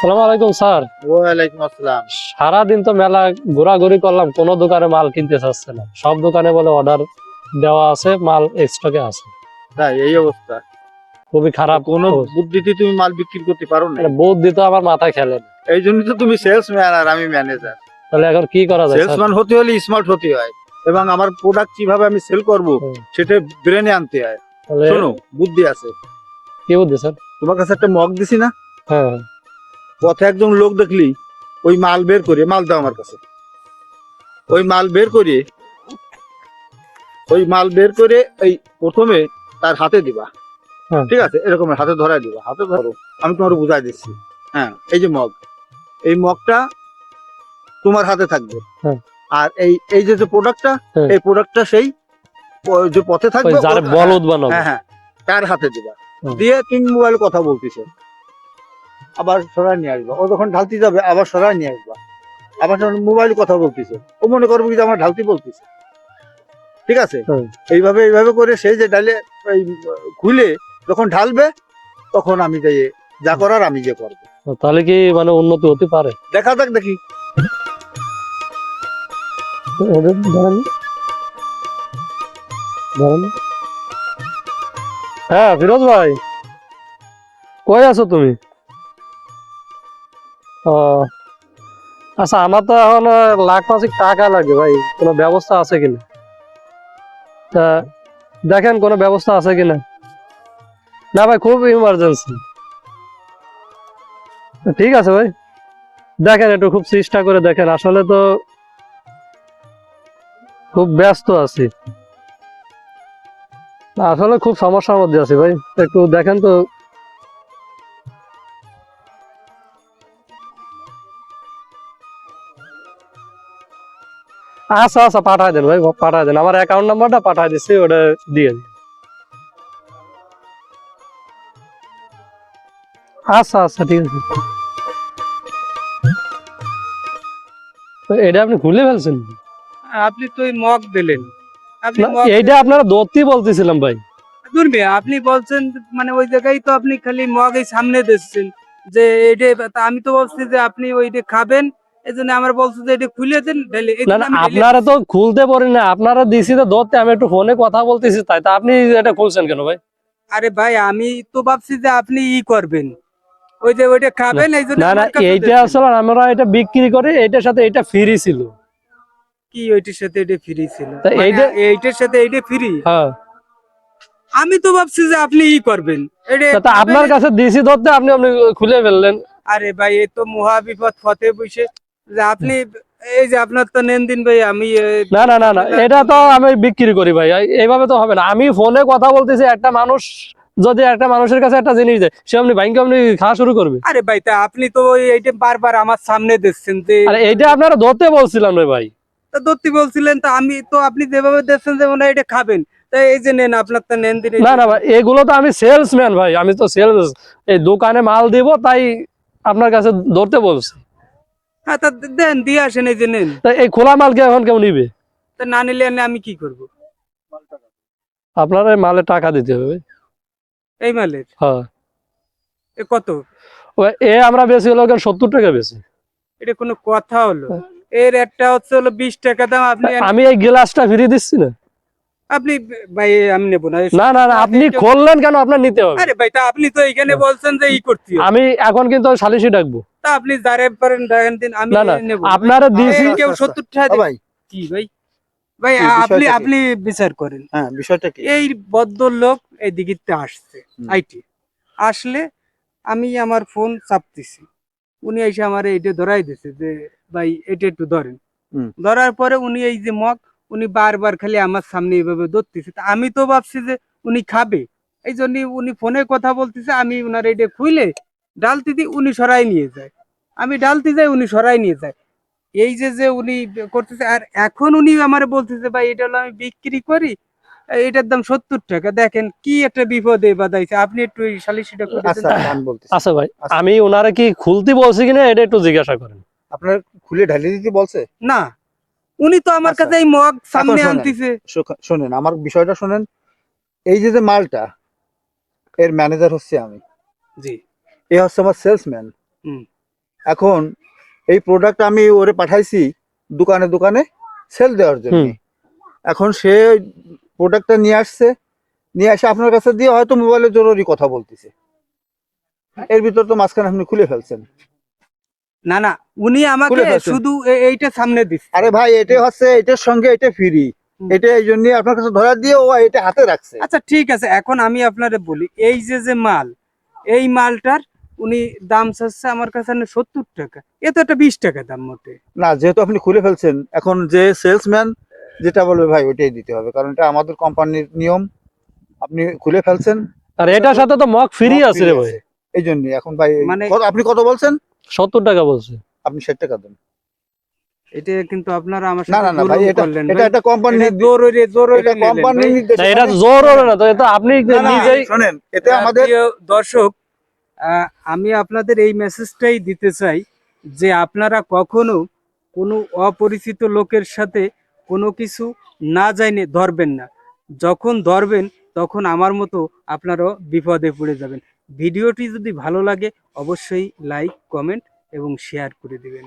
আসসালামু আলাইকুম স্যার। ওয়ালাইকুম আসসালাম। সারাদিন তো মেলা ঘোরাঘুরি করলাম, কোনো দোকানে মাল কিনতে চাচ্ছে না, সব দোকানে বলে অর্ডার দেওয়া আছে, মাল স্টকে আছে। তাই এই অবস্থা? খুবই খারাপ। কোন বুদ্ধিতে তুমি মাল বিক্রি করতে পারো না? বুদ্ধি তো আমার মাথায় খেলে না। এই জন্য তো তুমি সেলসম্যান আর আমি ম্যানেজার। তাহলে এখন কি করা যায় স্যার? সেলসম্যান হতে হলে স্মার্ট হতে হয় এবং আমার প্রোডাক্ট কিভাবে আমি সেল করব সেটা ব্রেনে আনতে হয়। তাহলে শোনো, বুদ্ধি আছে। কি বুদ্ধি স্যার? তোমার কাছে একটা মগ দিছি না? হ্যাঁ। পথে একজন লোক দেখলি ওই মাল বের করে, মাল দাও আমার কাছে, ওই মাল বের করে এই প্রথমে তার হাতে দিবা। হ্যাঁ। ঠিক আছে, এরকম হাতে ধরাই দিবা, হাতে ধরো, আমি তোমার বুঝাই দিচ্ছি। হ্যাঁ, এই যে মগ, এই মগটা তোমার হাতে থাকবে। হ্যাঁ। আর এই এই যে প্রোডাক্টটা, হ্যাঁ। এই প্রোডাক্টটা সেই যে পথে থাকবে যারা বলদ বানাবে, হ্যাঁ হ্যাঁ, তার হাতে দিবা। হুম। দিয়ে তুমি মোবাইলে কথা বলতেছো, আবার সরাই নিয়ে আসবা। ও যখন ঢালতে যাবে আবার সরাই নিয়ে আসবা, আবার মোবাইলে কথা বলতেছে, ও মনে করবে যে আমার ঢালতে বলতেছে। ঠিক আছে, হুম। এইভাবে করে সেই যে ডালে এই খুলে যখন ঢালবে তখন আমি যাই যা করার আমি যে করবো। তাহলে কি মানে উন্নতি হতে পারে? দেখা যাক, দেখি। ধরেন ধরেন। হ্যাঁ ফিরোজ ভাই, কই আছো তুমি? ও আচ্ছা, আমার তো এখন লাখ পাঁচেক টাকা লাগে ভাই, কোনো ব্যবস্থা আছে কিনা? তা দেখেন কোনো ব্যবস্থা আছে কিনা। না ভাই, খুব ইমার্জেন্সি। ঠিক আছে ভাই, দেখেন একটু খুব চেষ্টা করে দেখেন, আসলে তো খুব ব্যস্ত আছি, আসলে খুব সমস্যার মধ্যে আছি ভাই, একটু দেখেন তো। আচ্ছা আচ্ছা, পাঠায় দেন ভাই, পাঠায় দেন, আমার অ্যাকাউন্ট নাম্বারটা পাঠায় দিচ্ছি, ওটা দিয়ে দিন। আচ্ছা আচ্ছা, ঠিক আছে। এটা আপনি ভুলে ফেলছেন? আপনি তো এই মগ দিলেন, আপনি না, মগ এইটা আপনারা দত্তি বলতেছিলাম ভাই। দুর্বে আপনি বলছেন মানে ওই জায়গায় তো আপনি খালি মগ এই সামনে দিচ্ছেন যে এটা, তা আমি তো বলছি যে আপনি ওইটা খাবেন, এই জন্য আমার বলছে যে এটা খুলে দেন ঢেলে। এই না জন্য না, আমি ঢেলে আপনারা তো দিচ্ছি। খুলতে পারেন না, আপনারা দিছি তো ধরতে, আমি একটু ফোনে কথা বলতেছি তাই, তা আপনি এটা খুলছেন কেন ভাই? আরে ভাই, আমি তো ভাবছি যে আপনি করবেন, ওই যে ওইটা না খাবেন, এই জন্য না, আমার কাছে এইটা দিচ্ছেন। আসলে আমরা এটা বিক্রি করি, এটার সাথে এটা ফ্রি ছিল। কি ওইটার সাথে এটা ফ্রি ছিল? তা মানে এইটা, এইটার সাথে এইটা ফ্রি? হ্যাঁ। আমি তো ভাবছি যে আপনি করবেন, এটা তা খাবেন। আপনার কাছে দিছি ধরতে, আপনি আপনি খুলে ফেললেন। আরে ভাই, এ তো মহা বিপদ পথে বসে যে আপনি, এই যে আপনার তো নেন দিন ভাই, আমি না না না না, এটা তো আমি বিক্রি করি ভাই, এইভাবে তো হবে না। আমি ফোনে কথা বলতেছি, একটা মানুষ যদি একটা মানুষের কাছে একটা জিনিস দেয়, সে আপনি ব্যাংকে আপনি খাওয়া শুরু করবে। আরে ভাই, তা আপনি তো এইটা বারবার আমার সামনে দিচ্ছেন যে আরে এইটা আপনারা ধরতে বলছিলাম রে ভাই। তা ধরতে বলছিলেন, তা আমি তো আপনি যেভাবে দিচ্ছেন যে মনে হয় এটা খাবেন, তাই এই যে নেন, আপনার তো নেন দিন। না না ভাই, এগুলো তো আমি সেলসম্যান ভাই, আমি তো সেলস, এই দোকানে মাল দিব তাই আপনার কাছে ধরতে বলছি। হ্যাঁ, তা দেন, দিয়ে আসেন, এই যে নেন। তা এই খোলা মালকে এখন কেউ নিবে? তা না নিলে আমি কি করব? আপনার এই মালে টাকা দিতে হবে। এই মালের হ্যাঁ, এ কত? এ আমরা বেশি হলো 70 টাকা বেশি। এটা কোনো কথা হলো? এর একটা হচ্ছে হলো 20 টাকা দাম, আপনি আমি এই গ্লাসটা ফিরিয়ে দিচ্ছি না। আপনি ভাই, আমি নেবো না। না না না, আপনি খুললেন কেন? আপনার নিতে হবে। আরে ভাই, তা আপনি তো এইখানে বলছেন যে করতে হবে। আমি এখন কিন্তু সালিশি ডাকবো। তা আপনি যারে পারেন দেখেন দিন, আমি না না, নেবো। আপনারা দিছি। কেউ 70 টাকা ও ভাই, কি ভাই? ভাই কি বিষয়টা আপনি কি? আপনি বিচার করেন। হ্যাঁ, বিষয়টা কি? এই ভদ্রলোক এই দিকে আসছে, হুম। আইটি আসলে আমি আমার ফোন চাপতেছি, উনি এসে আমার এইটা ধরাই দিছে যে ভাই এটা একটু ধরেন। হুম। ধরার পরে উনি এই যে মগ, উনি বারবার খালি আমার সামনে এইভাবে ধরতেছে, তা আমি তো ভাবছি যে উনি খাবে, এই জন্য উনি ফোনে কথা বলতেছে, আমি উনার এইটা খুইলে ডালতে দিই, উনি সরাই নিয়ে যায়। আমি ডালতে যাই, উনি সরাই নিয়ে যায়। এই যে যে উনি করতেছে, আর এখন উনি আমার বলতেছে ভাই এটা হলো আমি বিক্রি করি, এটার দাম 70 টাকা। দেখেন কি একটা বিপদে বাদাইছে, আপনি একটু এই সালিশিটা করে দেন। আচ্ছা, আমি বলতেছি। আচ্ছা ভাই, আচ্ছা। আমি ওনারা কি খুলতে বলছি কিনা এটা একটু জিজ্ঞাসা করেন। আপনার খুলে ঢালি দিতে বলছে? না, উনি তো আমার আচ্ছা, কাছে এই মগ সামনে শোনেন। আনতেছে। শোনেন, আমার বিষয়টা শোনেন। এই যে যে মালটা, এর ম্যানেজার হচ্ছে আমি, জি। এ হচ্ছে আমার সেলসম্যান। হুম। এখন এই প্রোডাক্ট আমি ওরে পাঠাইছি দোকানে দোকানে সেল দেওয়ার জন্য। হুম। এখন সে প্রোডাক্টটা নিয়ে আসছে, নিয়ে এসে আপনার কাছে দিয়ে হয়তো মোবাইলে জরুরি কথা বলতেছে, এর ভিতর তো মাঝখানে আপনি খুলে ফেলছেন। না না, উনি আমাকে খুলে ফেলছেন। শুধু এইটা সামনে দিচ্ছে। আরে ভাই, এটা হচ্ছে এটার সঙ্গে এটা ফ্রি, হুম। এটা এই জন্য আপনার কাছে ধরা দিয়ে ও এটা হাতে রাখছে। আচ্ছা ঠিক আছে, এখন আমি আপনারে বলি, এই যে মাল, এই মালটার উনি দাম চাচ্ছে আমার কাছে 70 টাকা, এ তো একটা 20 টাকা দাম মোটে। না, যেহেতু আপনি খুলে ফেলছেন, এখন যে সেলসম্যান যেটা বলবে ভাই ওইটাই দিতে হবে, কারণ এটা আমাদের কোম্পানির নিয়ম। আপনি খুলে ফেলছেন, আর এটার সাথে তো মগ ফ্রি মগ আছে free রে ভাই। এই জন্য এখন ভাই মানে- আপনি কত বলছেন? 70 টাকা বলছে। আপনি 60 টাকা দেন। এটা কিন্তু আপনারা আমার না সাথে না না ভাই, জুলুম এটা করলেন এটা ভাই। একটা কোম্পানি, এটা জোরে এটা নিলেন কোম্পানির ভাই। নির্দেশ। না, এটা জোর হলো না তো, এটা আপনি নিজেই। শোনেন, এটা আমাদের প্রিয় দর্শক, আমি আপনাদের এই মেসেজটাই দিতে চাই যে আপনারা কখনো কোনো অপরিচিত লোকের সাথে কোনো কিছু না জানে ধরবেন না। যখন ধরবেন তখন আমার মতো আপনারাও বিপদে পড়ে যাবেন। ভিডিওটি যদি ভালো লাগে অবশ্যই লাইক, কমেন্ট এবং শেয়ার করে দিবেন।